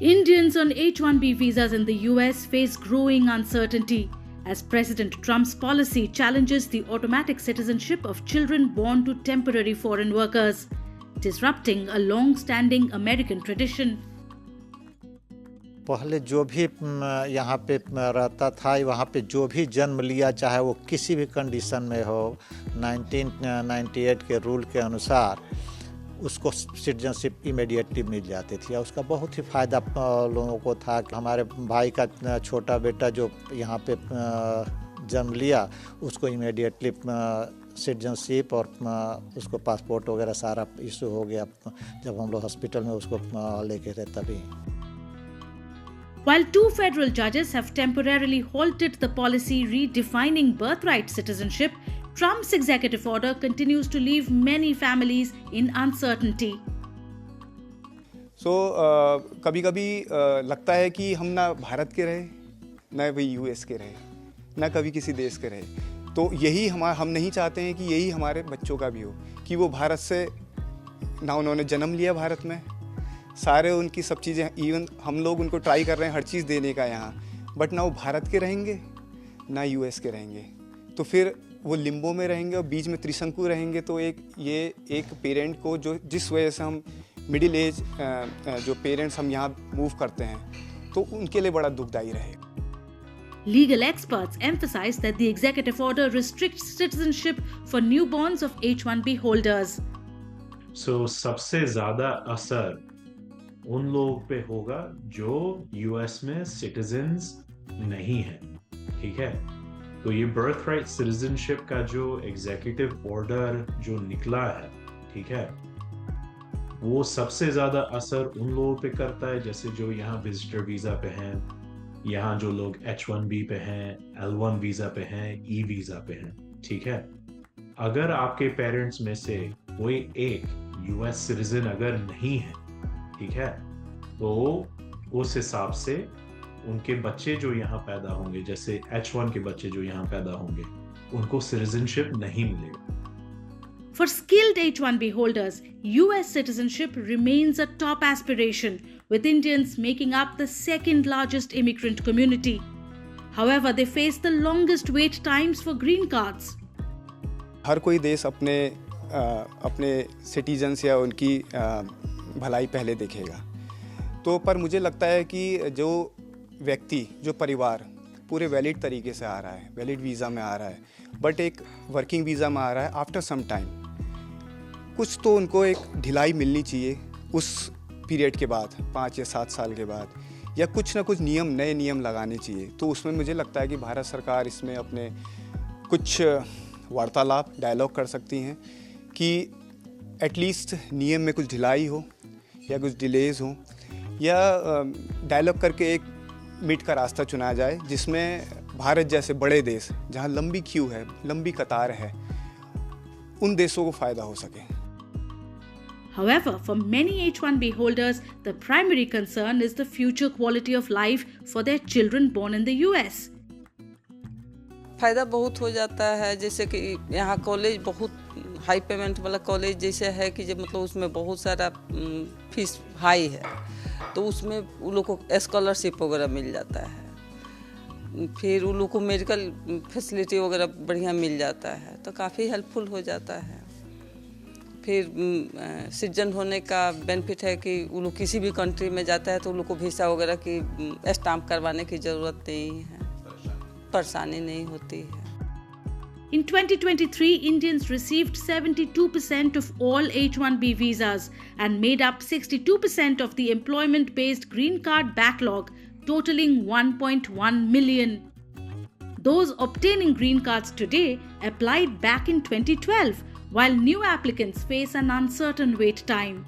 Indians on H-1B visas in the US face growing uncertainty as President Trump's policy challenges the automatic citizenship of children born to temporary foreign workers, disrupting a long-standing American tradition. पहले जो भी यहाँ पे रहता था, वहाँ पे जो भी जन्म लिया, चाहे वो किसी भी कंडीशन में हो, 1998 के रूल के अनुसार उसको सिटीजनशिप इमीडिएटली मिल जाती थी। उसका बहुत ही फ़ायदा लोगों को था। हमारे भाई का छोटा बेटा जो यहाँ पे जन्म लिया, उसको इमीडिएटली सिटीजनशिप और उसको पासपोर्ट वगैरह सारा इशू हो गया जब हम लोग हॉस्पिटल में उसको लेके थे तभी। While two federal judges have temporarily halted the policy redefining birthright citizenship, Trump's executive order continues to leave many families in uncertainty. कभी-कभी लगता है कि हम ना भारत के रहे, ना वही यूएस के रहे, ना कभी किसी देश के रहे। तो यही हम नहीं चाहते हैं कि यही हमारे बच्चों का भी हो, कि वो भारत से ना उन्होंने जन्म लिया भारत में, सारे उनकी सब चीज़ें, इवन हम लोग उनको ट्राई कर रहे हैं हर चीज़ देने का यहाँ, बट ना वो भारत के रहेंगे ना यूएस के रहेंगे। तो फिर वो लिम्बो में रहेंगे और बीच में त्रिशंकु रहेंगे। तो एक पेरेंट को जो जिस वजह से हम मिडिल एज जो पेरेंट्स हम यहाँ मूव करते हैं, तो उनके लिए बड़ा दुखदायी रहेगा। Legal experts emphasize that the executive order restricts citizenship for newborns of H-1B holders. So सबसे ज़्यादा असर उन लोगों पे होगा जो यूएस में सिटीजन्स नहीं हैं, ठीक है। तो ये बर्थ राइट सिटीजनशिप का जो एग्जीक्यूटिव ऑर्डर जो निकला है, ठीक है, वो सबसे ज़्यादा असर उन लोगों पे करता है जैसे जो यहाँ विजिटर वीज़ा पे हैं, यहाँ जो लोग H-1B पे हैं, L-1 वीज़ा पे हैं, E वीज़ा पे हैं, ठीक है। अगर आपके पेरेंट्स में से कोई एक यूएस सिटीजन अगर नहीं है, ठीक है, तो उस हिसाब से उनके बच्चे जो यहाँ पैदा होंगे, जैसे H-1 के बच्चे जो यहाँ पैदा होंगे, उनको सिटीजनशिप नहीं मिलेगा। For skilled H-1B holders, US citizenship remains a top aspiration, with Indians making up the second largest immigrant community. However, they face the longest wait times for green cards. हर कोई देश अपने सिटीजन्स या उनकी भलाई पहले देखेगा। तो पर मुझे लगता है कि जो व्यक्ति, जो परिवार पूरे वैलिड तरीके से आ रहा है, वैलिड वीज़ा में आ रहा है, बट एक वर्किंग वीज़ा में आ रहा है, आफ्टर सम टाइम कुछ तो उनको एक ढिलाई मिलनी चाहिए उस पीरियड के बाद, 5 या 7 साल के बाद, या कुछ ना कुछ नए नियम लगाने चाहिए। तो उसमें मुझे लगता है कि भारत सरकार इसमें अपने कुछ वार्तालाप, डायलॉग कर सकती हैं कि एटलीस्ट नियम में कुछ ढिलाई हो या कुछ डिलेज हो, या डायलॉग करके एक मिड का रास्ता चुना जाए जिसमें भारत जैसे बड़े देश, जहां लंबी क्यू है, लंबी कतार है, उन देशों को फ़ायदा हो सके। However, for many H-1B holders, the primary concern is the future quality of life for their children born in the US. फ़ायदा बहुत हो जाता है, जैसे कि यहाँ कॉलेज बहुत हाई पेमेंट वाला कॉलेज जैसे है कि जब मतलब उसमें बहुत सारा फीस हाई है, तो उसमें उन लोग को स्कॉलरशिप वगैरह मिल जाता है, फिर उन लोग को मेडिकल फैसिलिटी वगैरह बढ़िया मिल जाता है, तो काफ़ी हेल्पफुल हो जाता है। फिर सिटीजन होने का बेनिफिट है कि उन लोग किसी भी कंट्री में जाता है तो उन लोग को वीज़ा वगैरह की स्टाम्प करवाने की ज़रूरत नहीं है, परेशानी नहीं होती है। In 2023, Indians received 72% of all H-1B visas and made up 62% of the employment-based green card backlog, totaling 1.1 million. Those obtaining green cards today applied back in 2012, while new applicants face an uncertain wait time.